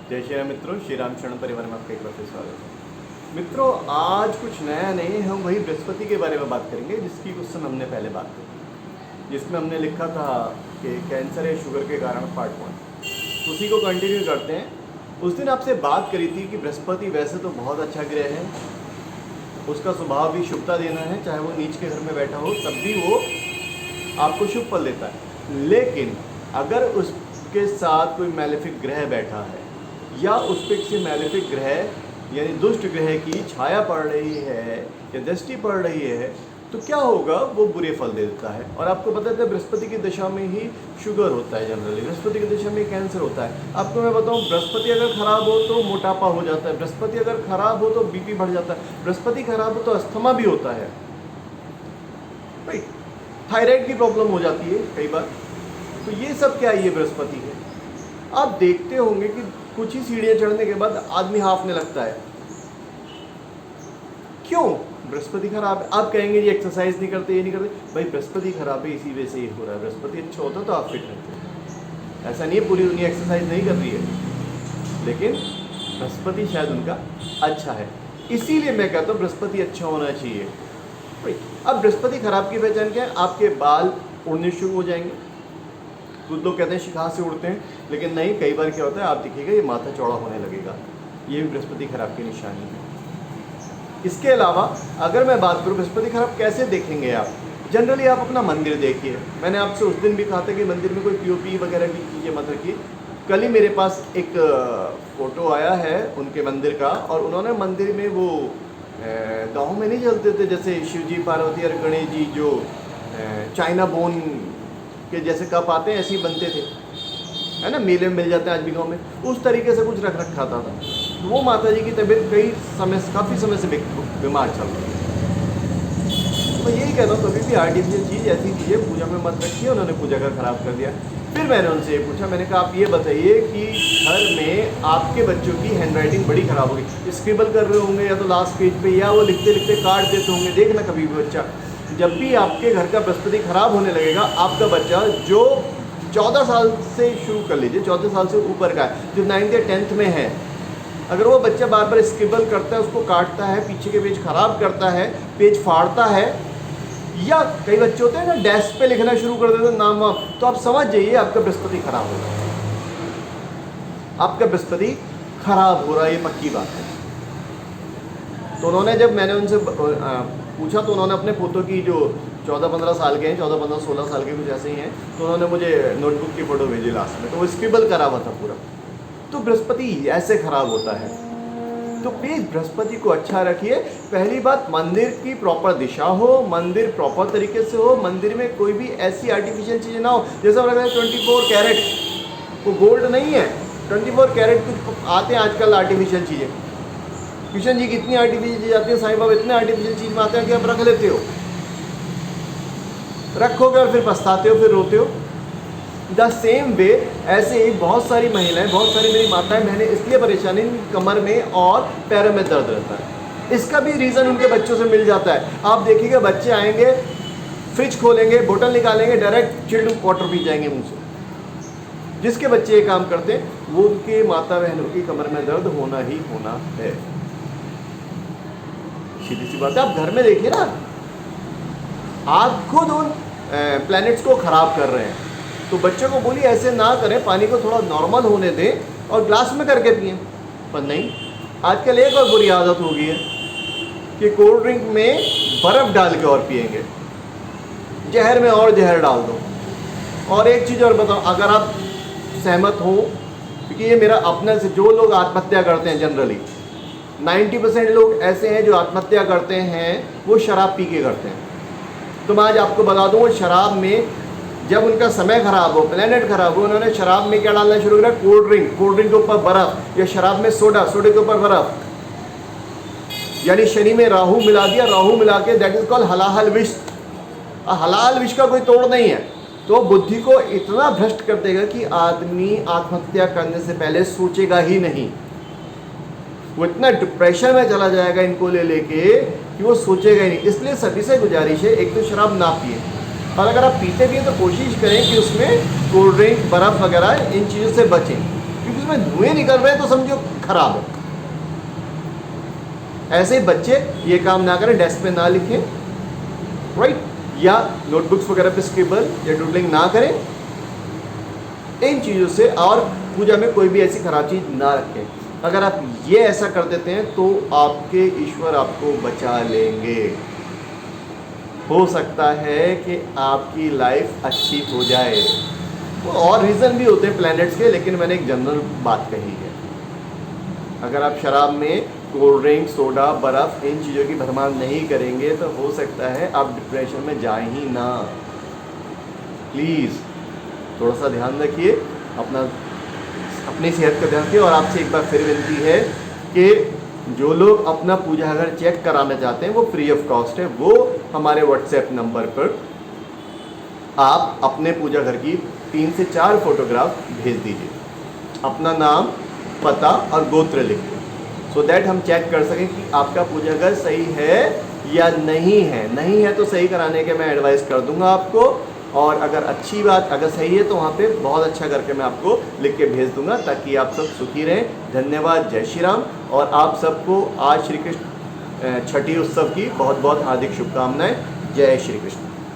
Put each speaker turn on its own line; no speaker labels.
जय श्री राम मित्रों, श्री राम शरण परिवार में आपका एक बार फिर स्वागत है। मित्रों, आज कुछ नया नहीं, हम वही बृहस्पति के बारे में बात करेंगे जिसकी कुछ समय हमने पहले बात की, जिसमें हमने लिखा था कि कैंसर या शुगर के कारण पार्ट 1। उसी को कंटिन्यू करते हैं। उस दिन आपसे बात करी थी कि बृहस्पति वैसे तो बहुत अच्छा ग्रह है, उसका स्वभाव भी शुभता देना है, चाहे वो नीच के घर में बैठा हो तब भी वो आपको शुभ फल देता है। लेकिन अगर उसके साथ कोई मैलेफिक ग्रह बैठा है या उस पर किसी मैलेफिक ग्रह यानी दुष्ट ग्रह की छाया पड़ रही है या दृष्टि पड़ रही है तो क्या होगा, वो बुरे फल दे देता है। और आपको पता है बृहस्पति की दिशा में ही शुगर होता है, जनरली बृहस्पति की दिशा में कैंसर होता है। आपको मैं बताऊं, बृहस्पति अगर खराब हो तो मोटापा हो जाता है, बृहस्पति अगर खराब हो तो बीपी बढ़ जाता है, बृहस्पति खराब हो तो अस्थमा भी होता है भाई, थायराइड की प्रॉब्लम हो जाती है कई बार। तो ये सब क्या है, ये बृहस्पति है। आप देखते होंगे कि कुछ ही सीढ़ियाँ चढ़ने के बाद आदमी हाफने लगता है। क्यों? बृहस्पति खराब है। आप कहेंगे ये एक्सरसाइज नहीं करते, ये नहीं करते। भाई बृहस्पति खराब है, इसी वजह से ये हो रहा है। बृहस्पति अच्छा होता तो आप फिट रहते। ऐसा नहीं है पूरी दुनिया एक्सरसाइज नहीं कर रही है, लेकिन बृहस्पति शायद उनका अच्छा है, इसीलिए मैं कहता हूँ बृहस्पति अच्छा होना चाहिए। भाई अब बृहस्पति खराब की पहचान क्या है? आपके बाल उड़ने शुरू हो जाएंगे। कुछ लोग कहते हैं शिखा से उड़ते हैं, लेकिन नहीं, कई बार क्या होता है, आप देखिएगा ये माथा चौड़ा होने लगेगा। ये भी बृहस्पति खराब की निशानी है। इसके अलावा अगर मैं बात करूँ बृहस्पति खराब कैसे देखेंगे आप, जनरली आप अपना मंदिर देखिए। मैंने आपसे उस दिन भी कहा था कि मंदिर में कोई पीओपी वगैरह की चीज़ें मत रखिए। कल ही मेरे पास एक फ़ोटो आया है उनके मंदिर का, और उन्होंने मंदिर में वो गाँव में नहीं चलते थे जैसे शिव जी पार्वती और गणेश जी जो चाइना बोन के जैसे कप आते हैं ऐसे ही बनते थे, है ना, मेले में मिल जाते हैं आज भी गाँव में, उस तरीके से कुछ रख रखा था। तो वो माता जी की तबीयत काफ़ी समय से बीमार चल रही है। तो मैं यही कहता हूँ, कभी भी आर्टिफिशियल चीज़ ऐसी चीज़ें पूजा में मत रखिए। उन्होंने पूजा का ख़राब कर दिया। फिर मैंने उनसे ये पूछा, मैंने कहा आप ये बताइए कि घर में आपके बच्चों की हैंडराइटिंग बड़ी ख़राब होगी, स्क्रिबल कर रहे होंगे या तो लास्ट पेज पे, या वो लिखते लिखते काट देते होंगे। देखना कभी भी बच्चा, जब भी आपके घर का बृहस्पति खराब होने लगेगा, आपका बच्चा जो 14 साल से शुरू कर लीजिए, 14 साल से ऊपर का है, जो 9th या 10th में है, अगर वो बच्चा बार बार स्क्रिबल करता है, उसको काटता है, पीछे के पेज खराब करता है, पेज फाड़ता है, या कई बच्चे होते हैं ना डेस्क पे लिखना शुरू कर देते हैं नाम वाम, तो आप समझ जाइए आपका बृहस्पति खराब हो रहा है, आपका बृहस्पति खराब हो रहा है, ये पक्की बात है। तो उन्होंने, जब मैंने उनसे पूछा तो उन्होंने अपने पोतों की जो 14-15 साल के हैं, 14-15-16 साल के कुछ ऐसे ही हैं, तो उन्होंने मुझे नोटबुक की फ़ोटो भेजी लास्ट में, तो वो स्क्रिबल करा हुआ था पूरा। तो बृहस्पति ऐसे खराब होता है। तो प्लीज़ बृहस्पति को अच्छा रखिए। पहली बात, मंदिर की प्रॉपर दिशा हो, मंदिर प्रॉपर तरीके से हो, मंदिर में कोई भी ऐसी आर्टिफिशियल चीज़ें ना हो। जैसा लग रहा है 24 कैरेट, वो गोल्ड नहीं है, 24 कैरेट कुछ आते हैं आजकल आर्टिफिशियल चीज़ें। कृष्ण जी की इतनी आर्टिफिशियल चीज़ आती है, साईं बाबा इतने आर्टिफिशियल चीज़ में आते हैं कि आप रख लेते हो, रखोगे और फिर पछताते हो, फिर रोते हो। द सेम वे ऐसे ही बहुत सारी महिलाएं, बहुत सारी मेरी माताएं बहनें इसलिए परेशानी, कमर में और पैरों में दर्द रहता है। इसका भी रीज़न उनके बच्चों से मिल जाता है। आप देखिएगा बच्चे आएंगे, फ्रिज खोलेंगे, बोतल निकालेंगे, डायरेक्ट चिल्ड वाटर पी जाएंगे मुँह से। जिसके बच्चे ये काम करते हैं वो उनके माता बहनों की कमर में दर्द होना ही होना है। सीधी सी बात है। आप घर में देखिए ना, आप खुद उन प्लैनेट्स को ख़राब कर रहे हैं, तो बच्चों को बोलिए ऐसे ना करें, पानी को थोड़ा नॉर्मल होने दें और ग्लास में करके पिएं। पर नहीं, आजकल एक और बुरी आदत हो गई है कि कोल्ड ड्रिंक में बर्फ़ डाल के और पिएंगे, जहर में और जहर डाल दो। और एक चीज़ और बताओ, अगर आप सहमत हो, क्योंकि ये मेरा अपने से, जो लोग आत्महत्या करते हैं जनरली 90% लोग ऐसे हैं जो आत्महत्या करते हैं वो शराब पी के करते हैं। तो मैं आज आपको बता दूँ, वो शराब में जब उनका समय खराब हो, प्लेनेट खराब हो, उन्होंने शराब में क्या डालना शुरू करा? कोल्ड ड्रिंक, कोल्ड ड्रिंक के ऊपर बर्फ़, या शराब में सोडा, सोडे के ऊपर बर्फ़, यानी शनि में राहु मिला दिया, राहु मिला के, दैट इज कॉल्ड हलाहल विष। हलाल विष का कोई तोड़ नहीं है। तो बुद्धि को इतना भ्रष्ट कर देगा कि आदमी आत्महत्या करने से पहले सोचेगा ही नहीं। वो इतना डिप्रेशन में चला जाएगा इनको ले लेके कि वो सोचेगा ही नहीं। इसलिए सभी से गुजारिश है, एक तो शराब ना पिए, और अगर आप पीते भी हैं तो कोशिश करें कि उसमें कोल्ड ड्रिंक, बर्फ़ वगैरह इन चीज़ों से बचें। क्योंकि उसमें धुएं निकल रहे हैं तो समझो खराब है। ऐसे ही बच्चे ये काम ना करें, डेस्क पे ना लिखें, राइट, या नोटबुक्स वगैरह पे स्क्रिबल या डूडलिंग ना करें इन चीज़ों से, और पूजा में कोई भी ऐसी खराब चीज़ ना रखें। अगर आप ये ऐसा कर देते हैं तो आपके ईश्वर आपको बचा लेंगे। हो सकता है कि आपकी लाइफ अच्छी हो जाए। तो और रीज़न भी होते हैं प्लैनेट्स के, लेकिन मैंने एक जनरल बात कही है। अगर आप शराब में कोल्ड ड्रिंक, सोडा, बर्फ़, इन चीज़ों की भरमार नहीं करेंगे तो हो सकता है आप डिप्रेशन में जाए ही ना। प्लीज़ थोड़ा सा ध्यान रखिए, अपनी सेहत का ध्यान रखिए। और आपसे एक बार फिर विनती है कि जो लोग अपना पूजा घर चेक कराना चाहते हैं वो फ्री ऑफ कॉस्ट है। वो हमारे व्हाट्सएप नंबर पर आप अपने पूजा घर की 3 से 4 फोटोग्राफ भेज दीजिए, अपना नाम, पता और गोत्र लिख के, सो दैट हम चेक कर सकें कि आपका पूजा घर सही है या नहीं है। नहीं है तो सही कराने के मैं एडवाइस कर दूंगा आपको, और अगर अच्छी बात, अगर सही है तो वहाँ पे बहुत अच्छा करके मैं आपको लिख के भेज दूंगा, ताकि आप सब सुखी रहें। धन्यवाद। जय श्री राम। और आप सबको आज श्री कृष्ण छठी उत्सव की बहुत बहुत हार्दिक शुभकामनाएं। जय श्री कृष्ण।